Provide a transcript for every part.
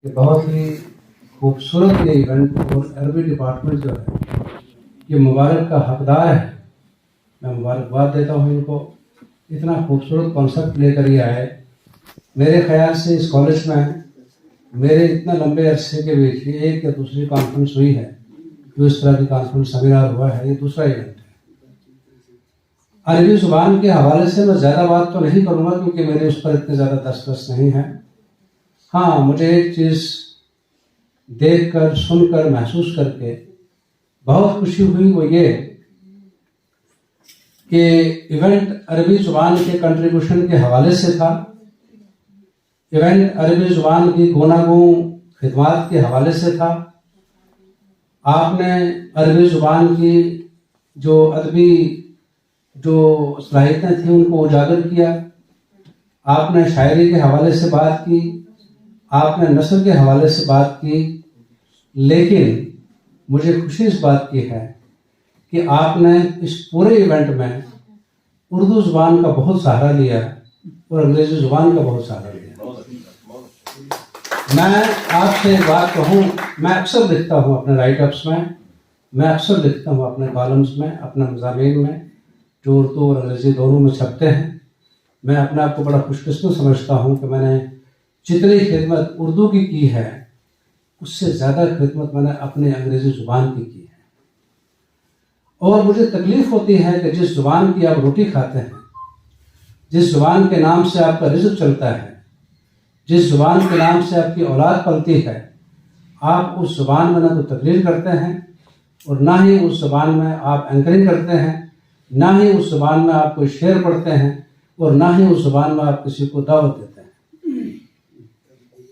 कि बहुत ही खूबसूरत ये इवेंट और अरबी डिपार्टमेंट जो है ये मुबारक का हकदार है। मैं मुबारकबाद देता हूँ इनको, इतना खूबसूरत कॉन्सेप्ट लेकर ये आए। मेरे ख्याल से इस कॉलेज में मेरे इतना लंबे अरसे के बीच ये एक या दूसरी कॉन्फ्रेंस हुई है, जो इस तरह की कॉन्फ्रेंस सेमिनार हुआ है, ये दूसरा इवेंट है। अरबी जुबान के हवाले से मैं ज़्यादा बात तो नहीं करूँगा क्योंकि मेरे उस पर इतने ज़्यादा दस्तरस नहीं है। हाँ, मुझे एक चीज़ देखकर, सुनकर, महसूस करके बहुत खुशी हुई, वो ये कि इवेंट अरबी जुबान के कंट्रीब्यूशन के हवाले से था। इवेंट अरबी जुबान की गोनागू खिदमात के हवाले से था। आपने अरबी जुबान की जो अदबी जो सलाहियतें थी उनको उजागर किया। आपने शायरी के हवाले से बात की, आपने नस्ल के हवाले से बात की, लेकिन मुझे खुशी इस बात की है कि आपने इस पूरे इवेंट में उर्दू जुबान का बहुत सहारा लिया और अंग्रेजी जुबान का बहुत सहारा लिया। मैं आपसे एक बात कहूँ, मैं अक्सर लिखता हूँ अपने राइटअप्स में, मैं अक्सर लिखता हूँ अपने कॉलम्स में, अपने मज़ामीन में जो उर्दू और अंग्रेज़ी दोनों में छपते हैं। मैं अपने आप को बड़ा खुशकिस्मत समझता हूँ कि मैंने जितनी खिदमत उर्दू की है उससे ज़्यादा खिदमत मैंने अपने अंग्रेज़ी ज़ुबान की है। और मुझे तकलीफ़ होती है कि जिस ज़ुबान की आप रोटी खाते हैं, जिस ज़ुबान के नाम से आपका रिज़्क़ चलता है, जिस ज़ुबान के नाम से आपकी औलाद पलती है, आप उस ज़ुबान में ना तो तकरीर करते हैं और ना ही उस ज़ुबान में आप एंकरिंग करते हैं, ना ही उस ज़ुबान में आप कोई शेर पढ़ते हैं और ना ही उस ज़ुबान में आप किसी को दावत देते हैं।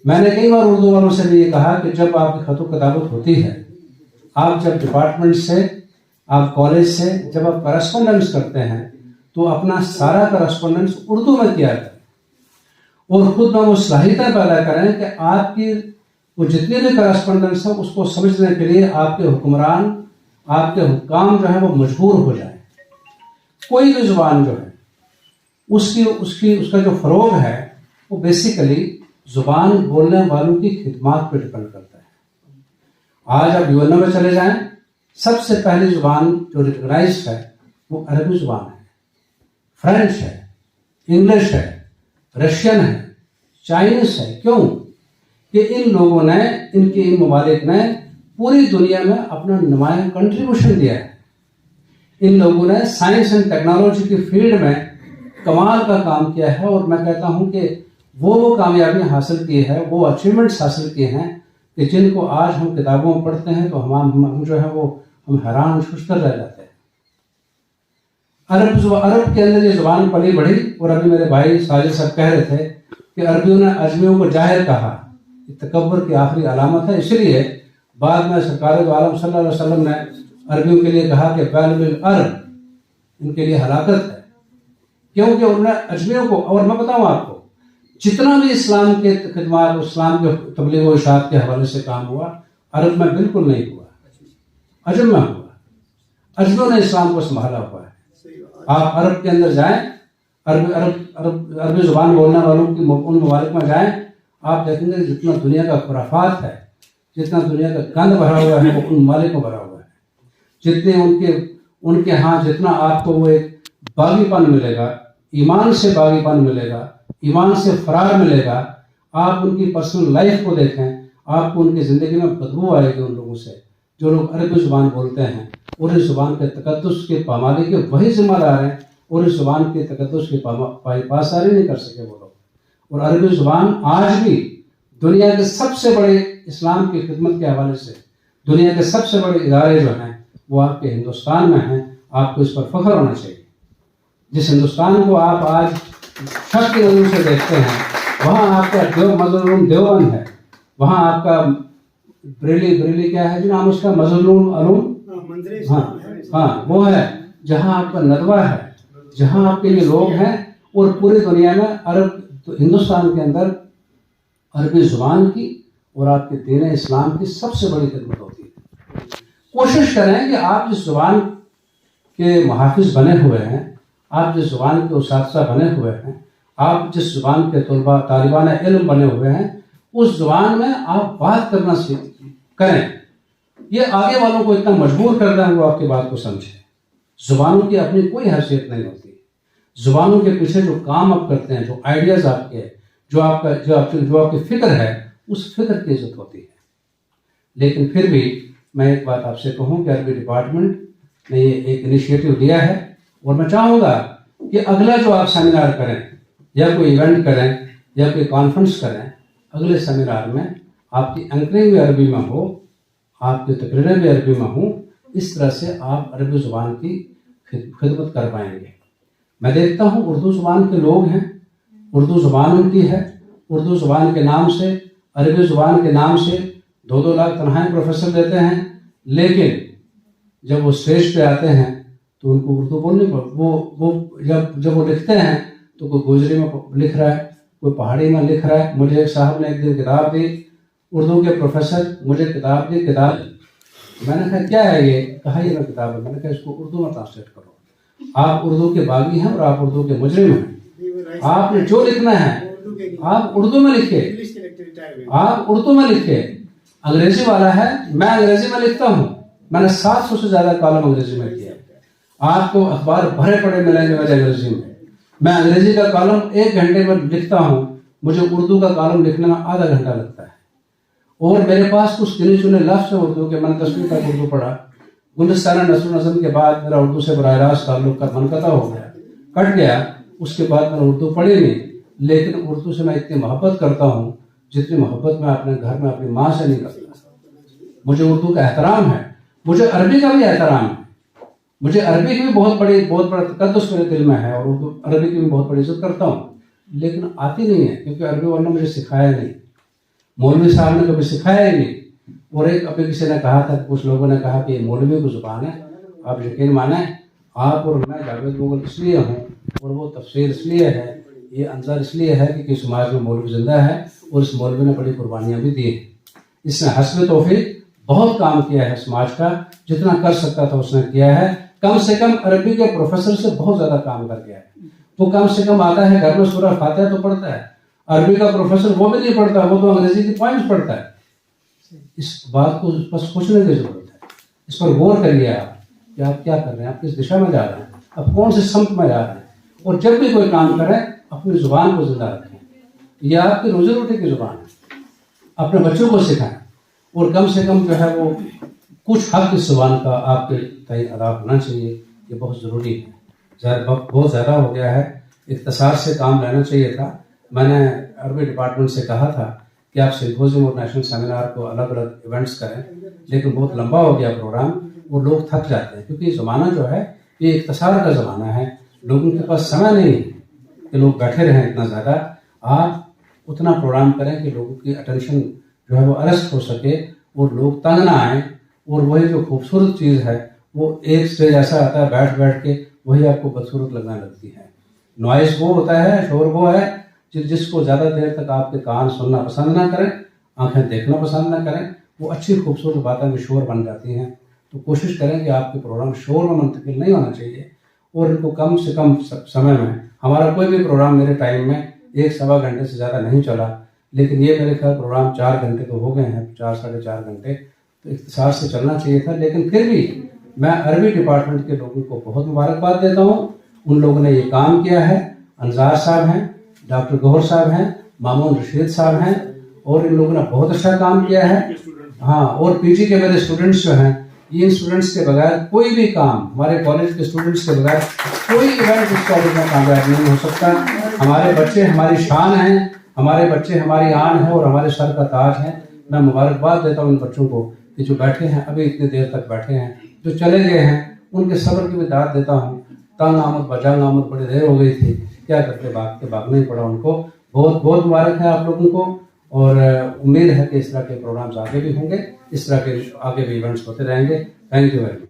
मैंने कई बार उर्दू वालों से भी ये कहा कि जब आपकी खतु किताबत होती है, आप जब डिपार्टमेंट से, आप कॉलेज से जब आप करस्पॉन्डेंस करते हैं तो अपना सारा करस्पॉन्डेंस उर्दू में किया करें और खुद में वो सलाहियतें पैदा करें कि आपकी वो जितनी भी करस्पॉन्डेंस है उसको समझने के लिए आपके हुक्मरान, आपके हुक्काम जो है वो मजबूर हो जाए। कोई भी जुबान जो है उसका जो फरोग है वो बेसिकली जुबान बोलने वालों की खिदमत पर डिपेंड करता है। आज आप यूएनओ में चले जाएं, सबसे पहली जुबान जो रिकग्नाइज्ड है वो अरबी जुबान है, फ्रेंच है, इंग्लिश है, रशियन है, चाइनीज है। क्यों कि इन लोगों ने, इनके इन ममालिक ने पूरी दुनिया में अपना नुमायां कंट्रीब्यूशन दिया है। इन लोगों ने साइंस एंड टेक्नोलॉजी की फील्ड में कमाल का काम किया है और मैं कहता हूं कि वो कामयाबियां हासिल की है, वो अचीवमेंट्स हासिल किए हैं कि जिनको आज हम किताबों में पढ़ते हैं तो हम जो है वो हम हैरान शुस्तर रह जाते हैं। अरब के अंदर ये जुबान पली बढ़ी और अभी मेरे भाई साजिद साहब कह रहे थे कि अरबियों ने अजमियों को जाहिर कहा, तकब्बर की आखिरी अलामत है। इसलिए बाद में सरकार दो आलम सल्लल्लाहु अलैहि वसल्लम ने अरबियों के लिए कहा कि बैल अरब, इनके लिए हलाकत है, क्योंकि उन्होंने अजमियों को, और मैं बताऊं आपको, जितना भी इस्लाम के खिदमत, इस्लाम के तबलीग व इशाअत के हवाले से काम हुआ, अरब में बिल्कुल नहीं हुआ, अजम में हुआ। अजमियों ने इस्लाम को संभाला हुआ है। आप अरब के अंदर जाएं, अरबी जुबान बोलने वालों की उन ममालिक में जाएं, आप देखेंगे जितना दुनिया का खुराफात है, जितना दुनिया का गंद भरा हुआ है वो उन ममालिक में भरा हुआ है। जितने उनके यहाँ जितना आपको वो एक बागीपन मिलेगा, ईमान से बागीपन मिलेगा, ईमान से फरार मिलेगा। आप उनकी पर्सनल लाइफ को देखें, आपको उनकी ज़िंदगी में बदबू आएगी उन लोगों से जो लोग अरबी ज़ुबान बोलते हैं और इस ज़ुबान के तकद्दुस के पामाली के वही जिम्मेदार हैं और इस ज़ुबान के तकद्दुस की पासारी नहीं कर सके वो लोग। और अरबी ज़ुबान आज भी दुनिया के सबसे बड़े इस्लाम की खिदमत के हवाले से दुनिया के सबसे बड़े इदारे जो हैं वो आपके हिंदुस्तान में हैं। आपको इस पर फख्र होना चाहिए। जिस हिंदुस्तान को आप आज शक की नजर से देखते हैं, वहाँ आपका मज़लूम देवबंद है, वहाँ आपका बरेली क्या है जी नाम उसका, मज़लूम अलूम, हाँ वो है, जहाँ आपका नदवा है, जहाँ आपके लिए लोग हैं। और पूरी दुनिया में तो हिंदुस्तान के अंदर अरबी ज़ुबान की और आपके दीन इस्लाम की सबसे बड़ी खिदमत होती है। कोशिश करें कि आप जिस ज़ुबान के मुहाफ़िज़ बने हुए हैं, आप जिस ज़ुबान के उस्ताद बने हुए हैं, आप जिस ज़ुबान के तलबा तालिबान इल्म बने हुए हैं, उस जुबान में आप बात करना करें। ये आगे वालों को इतना मजबूर कर रहा है वो आपकी बात को समझे। जुबानों की अपनी कोई हैसियत नहीं होती। जुबानों के पीछे जो काम आप करते हैं, जो आइडियाज आपके, जो आपकी फिक्र है, उस फिक्र की इज्जत होती है। लेकिन फिर भी मैं एक बात आपसे कहूं कि अरबी डिपार्टमेंट ने ये एक इनिशिएटिव लिया है और मैं चाहूँगा कि अगला जो आप सेमिनार करें या कोई इवेंट करें या कोई कॉन्फ्रेंस करें, अगले सेमिनार में आपकी एंकरिंग भी अरबी में हो, आपकी तकरीरें भी अरबी में हों। इस तरह से आप अरबी ज़ुबान की खिदमत कर पाएंगे। मैं देखता हूँ उर्दू ज़ुबान के लोग हैं, उर्दू ज़ुबान उनकी है, उर्दू ज़ुबान के नाम से, अरबी ज़ुबान के नाम से 2-2 लाख तनख्वाहें प्रोफेसर देते हैं, लेकिन जब वो स्टेज पे आते हैं तो उनको उर्दू बोलनी वो जब वो लिखते हैं तो कोई गोजरी में लिख रहा है, कोई पहाड़ी में लिख रहा है। मुझे एक साहब ने एक दिन किताब दी, उर्दू के प्रोफेसर, मुझे किताब दी। मैंने कहा क्या है ये? कहा ये मैं किताब है। मैंने कहा इसको उर्दू में ट्रांसलेट करो। आप उर्दू के बागी हैं और आप उर्दू के मुजरिम हैं। आपने जो लिखना है आप उर्दू में लिखे, आप उर्दू में लिखे। अंग्रेजी वाला है, मैं अंग्रेजी में लिखता हूँ। मैंने 700 से ज्यादा कॉलम अंग्रेजी में किया। आपको अखबार भरे पड़े मिलेंगे मेरे अंग्रेजी में। मैं अंग्रेजी का कॉलम 1 घंटे में लिखता हूँ, मुझे उर्दू का कॉलम लिखने में आधा घंटा लगता है। और मेरे पास कुछ गिने चुने लफ्ज़ हैं उर्दू के। मैंने 10वीं तक उर्दू पढ़ा। गुलिस्तान नस्रुल नज़म के बाद मेरा उर्दू से बराह रास्त ताल्लुक का मनक़ता हो गया, कट गया। उसके बाद मैंने उर्दू पढ़ी नहीं, लेकिन उर्दू से मैं इतनी मोहब्बत करता हूँ जितनी मोहब्बत मैं अपने घर में अपनी माँ से नहीं करता। मुझे उर्दू का एहतराम है, मुझे अरबी का भी एहतराम है। मुझे अरबी की भी बहुत बड़ा तकद्दुस मेरे दिल में है और उर्दू अरबी की भी बहुत बड़ी इज्जत करता हूँ, लेकिन आती नहीं है क्योंकि अरबी वालों ने मुझे सिखाया नहीं। मौलवी साहब ने कभी सिखाया ही नहीं। और एक अभी किसी ने कहा था, कुछ लोगों ने कहा कि मौलवी की जुबान है। आप यकीन माने, आप और मैं जावेद मुगल इसलिए हूँ और वो तफसीर इसलिए है, ये अंजार इसलिए है कि समाज में मौलवी जिंदा है और इस मौलवी ने बड़ी कुर्बानियाँ भी दी हैं। इसने हस्ब तौफीक बहुत काम किया है समाज का, जितना कर सकता था उसने किया है। कम से कम अरबी के प्रोफेसर से बहुत ज्यादा काम कर गया है। वो कम से कम आता है घर में सूरह फातिहा तो पढ़ता है। अरबी का प्रोफेसर वो भी नहीं पढ़ता, वो तो अंग्रेजी की पॉइंट्स पढ़ता है। इस बात को बस सोचने की जरूरत है। इस पर गौर करिए आप कि आप क्या कर रहे हैं, आप किस दिशा में जा रहे हैं, आप कौन से संत में जा रहे हैं। और जब भी कोई काम करें अपनी जुबान को जिंदा रखें। यह आपकी रोजी रोटी की जुबान है। अपने बच्चों को सिखाएं और कम से कम जो है वो कुछ हक इस जुबान का आपके तय अदा होना चाहिए। ये बहुत ज़रूरी है। वक्त बहुत ज़्यादा हो गया है, इख्तिसार से काम लेना चाहिए था। मैंने अरबी डिपार्टमेंट से कहा था कि आप सिम्पोजियम और नेशनल सेमिनार को अलग अलग इवेंट्स करें, लेकिन बहुत लंबा हो गया प्रोग्राम और लोग थक जाते हैं क्योंकि ज़माना जो है ये इख्तिसार का ज़माना है। लोगों के पास समय नहीं है कि लोग बैठे रहें इतना ज़्यादा। आप उतना प्रोग्राम करें कि लोगों की अटेंशन जो है वो अरेस्ट हो सके और लोग तंग ना आए। और वही जो खूबसूरत चीज़ है वो एक स्टेज ऐसा आता है बैठ बैठ के वही आपको बदसूरत लगने लगती है। नॉइस वो होता है, शोर वो है जिसको ज़्यादा देर तक आपके कान सुनना पसंद ना करें, आंखें देखना पसंद ना करें। वो अच्छी खूबसूरत बातें भी शोर बन जाती हैं। तो कोशिश करें कि आपके प्रोग्राम शोर में मुंतकिल नहीं होना चाहिए और इनको कम से कम समय में। हमारा कोई भी प्रोग्राम मेरे टाइम में 1-1.25 घंटे से ज़्यादा नहीं चला, लेकिन ये मेरे ख्याल प्रोग्राम 4 घंटे तो हो गए हैं, 4-4.5 घंटे। तो इख्तिसार से चलना चाहिए था। लेकिन फिर भी मैं अरबी डिपार्टमेंट के लोगों को बहुत मुबारकबाद देता हूँ। उन लोगों ने ये काम किया है। अंजार साहब हैं, डॉक्टर गौहर साहब हैं, मामून रशीद साहब हैं, और इन लोगों ने बहुत अच्छा काम किया है। हाँ, और पीजी के मेरे स्टूडेंट्स जो हैं, इन स्टूडेंट्स के बगैर कोई भी काम, हमारे कॉलेज के स्टूडेंट्स के बगैर कोई इवेंट इस कॉलेज में कामयाब नहीं हो सकता। हमारे बच्चे हमारी शान हैं, हमारे बच्चे हमारी आन है और हमारे सर का ताज है। मैं मुबारकबाद देता हूँ इन बच्चों को कि जो बैठे हैं, अभी इतनी देर तक बैठे हैं, जो चले गए हैं उनके सब्र की भी दाद देता हूँ। तंग आमद बजांग आमद बड़ी देर हो गई थी, क्या करते भागना ही पड़ा उनको। बहुत बहुत मुबारक है आप लोगों को और उम्मीद है कि इस तरह के प्रोग्राम्स आगे भी होंगे, इस तरह के आगे भी इवेंट्स होते रहेंगे। Thank you very much.